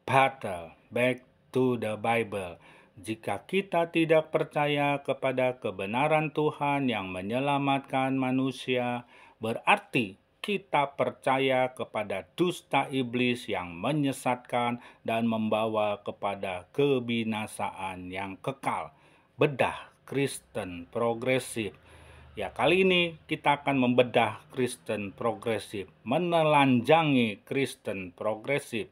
battle. Back to the Bible. Jika kita tidak percaya kepada kebenaran Tuhan yang menyelamatkan manusia, berarti kita percaya kepada dusta iblis yang menyesatkan dan membawa kepada kebinasaan yang kekal. Bedah Kristen progresif. Ya, kali ini kita akan membedah Kristen progresif, menelanjangi Kristen progresif.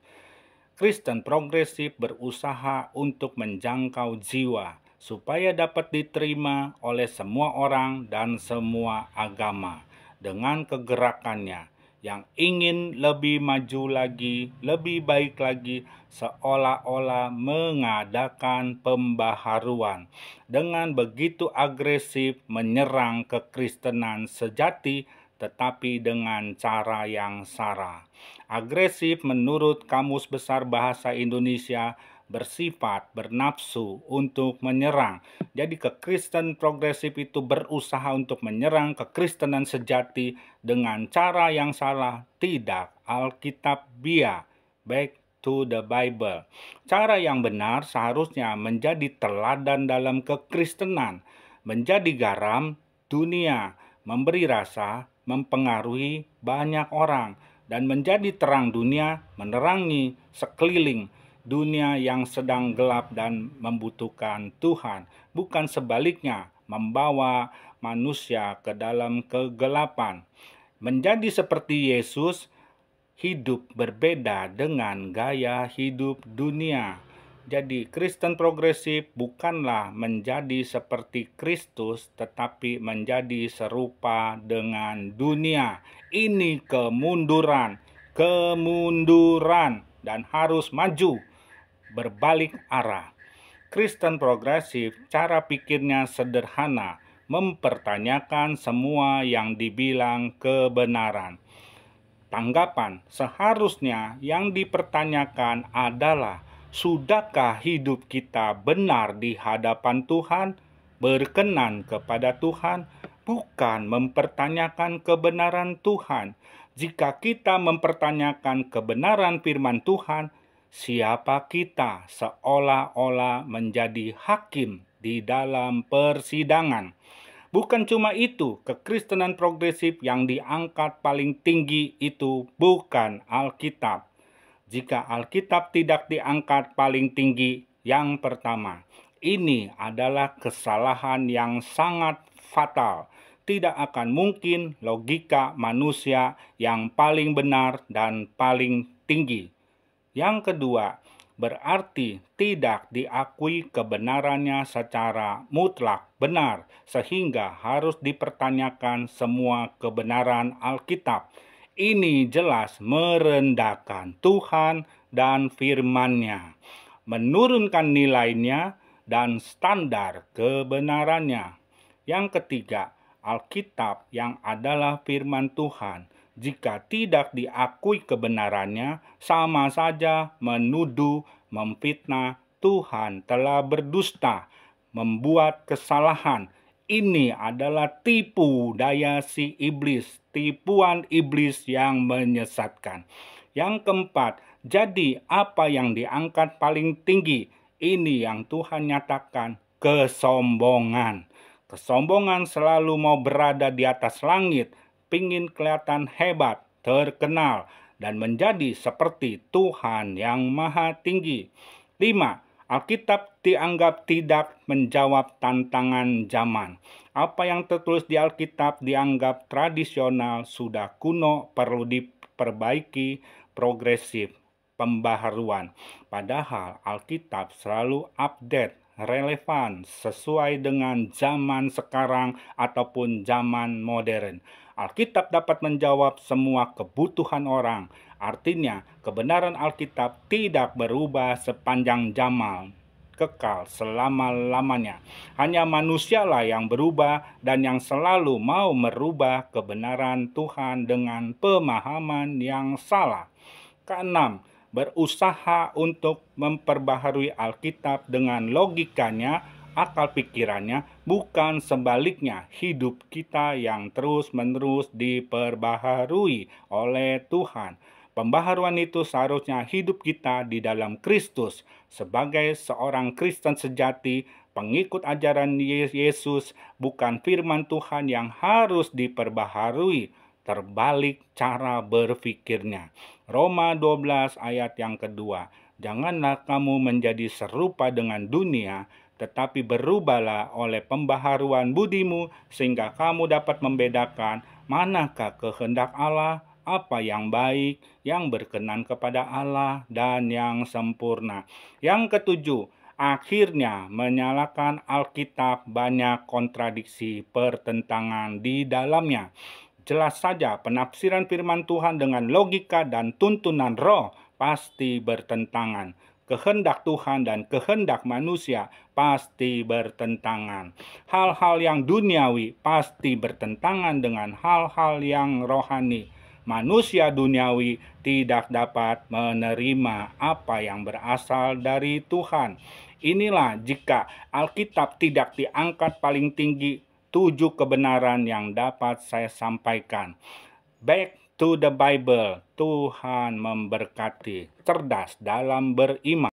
Kristen progresif berusaha untuk menjangkau jiwa supaya dapat diterima oleh semua orang dan semua agama dengan kegerakannya yang ingin lebih maju lagi, lebih baik lagi, seolah-olah mengadakan pembaharuan dengan begitu agresif menyerang kekristenan sejati, tetapi dengan cara yang sara. Agresif menurut Kamus Besar Bahasa Indonesia bersifat bernafsu untuk menyerang. Jadi kekristen progresif itu berusaha untuk menyerang kekristenan sejati dengan cara yang salah, tidak alkitabiah. Back to the Bible. Cara yang benar seharusnya menjadi teladan dalam kekristenan, menjadi garam dunia, memberi rasa, mempengaruhi banyak orang, dan menjadi terang dunia, menerangi sekeliling dunia yang sedang gelap dan membutuhkan Tuhan, bukan sebaliknya membawa manusia ke dalam kegelapan. Menjadi seperti Yesus, hidup berbeda dengan gaya hidup dunia. Jadi Kristen progresif bukanlah menjadi seperti Kristus, tetapi menjadi serupa dengan dunia. Ini kemunduran, dan harus maju, berbalik arah. Kristen progresif cara pikirnya sederhana, mempertanyakan semua yang dibilang kebenaran. Tanggapan seharusnya yang dipertanyakan adalah, sudahkah hidup kita benar di hadapan Tuhan, berkenan kepada Tuhan, bukan mempertanyakan kebenaran Tuhan. Jika kita mempertanyakan kebenaran firman Tuhan, siapa kita seolah-olah menjadi hakim di dalam persidangan. Bukan cuma itu, kekristenan progresif yang diangkat paling tinggi itu bukan Alkitab. Jika Alkitab tidak diangkat paling tinggi, yang pertama, ini adalah kesalahan yang sangat fatal. Tidak akan mungkin logika manusia yang paling benar dan paling tinggi. Yang kedua, berarti tidak diakui kebenarannya secara mutlak benar, sehingga harus dipertanyakan semua kebenaran Alkitab. Ini jelas merendahkan Tuhan dan firman-Nya, menurunkan nilainya dan standar kebenarannya. Yang ketiga, Alkitab yang adalah firman Tuhan, jika tidak diakui kebenarannya, sama saja menuduh, memfitnah Tuhan telah berdusta, membuat kesalahan. Ini adalah tipu daya si iblis, tipuan iblis yang menyesatkan. Yang keempat, jadi apa yang diangkat paling tinggi? Ini yang Tuhan nyatakan, kesombongan. Kesombongan selalu mau berada di atas langit, pingin kelihatan hebat, terkenal, dan menjadi seperti Tuhan yang Maha Tinggi. 5. Alkitab dianggap tidak menjawab tantangan zaman. Apa yang tertulis di Alkitab dianggap tradisional, sudah kuno, perlu diperbaiki, progresif, pembaharuan. Padahal Alkitab selalu update, relevan, sesuai dengan zaman sekarang ataupun zaman modern. Alkitab dapat menjawab semua kebutuhan orang. Artinya, kebenaran Alkitab tidak berubah sepanjang zaman, kekal selama-lamanya. Hanya manusialah yang berubah dan yang selalu mau merubah kebenaran Tuhan dengan pemahaman yang salah. Keenam, berusaha untuk memperbaharui Alkitab dengan logikanya, akal pikirannya, bukan sebaliknya hidup kita yang terus-menerus diperbaharui oleh Tuhan. Pembaharuan itu seharusnya hidup kita di dalam Kristus. Sebagai seorang Kristen sejati, pengikut ajaran Yesus, bukan firman Tuhan yang harus diperbaharui, terbalik cara berpikirnya. Roma 12 ayat yang kedua. Janganlah kamu menjadi serupa dengan dunia, tetapi berubahlah oleh pembaharuan budimu, sehingga kamu dapat membedakan manakah kehendak Allah, apa yang baik, yang berkenan kepada Allah, dan yang sempurna. Yang ketujuh, akhirnya menyalakan Alkitab banyak kontradiksi pertentangan di dalamnya. Jelas saja penafsiran firman Tuhan dengan logika dan tuntunan roh pasti bertentangan. Kehendak Tuhan dan kehendak manusia pasti bertentangan. Hal-hal yang duniawi pasti bertentangan dengan hal-hal yang rohani. Manusia duniawi tidak dapat menerima apa yang berasal dari Tuhan. Inilah jika Alkitab tidak diangkat paling tinggi, 7 kebenaran yang dapat saya sampaikan. Back to the Bible. Tuhan memberkati. Cerdas dalam beriman.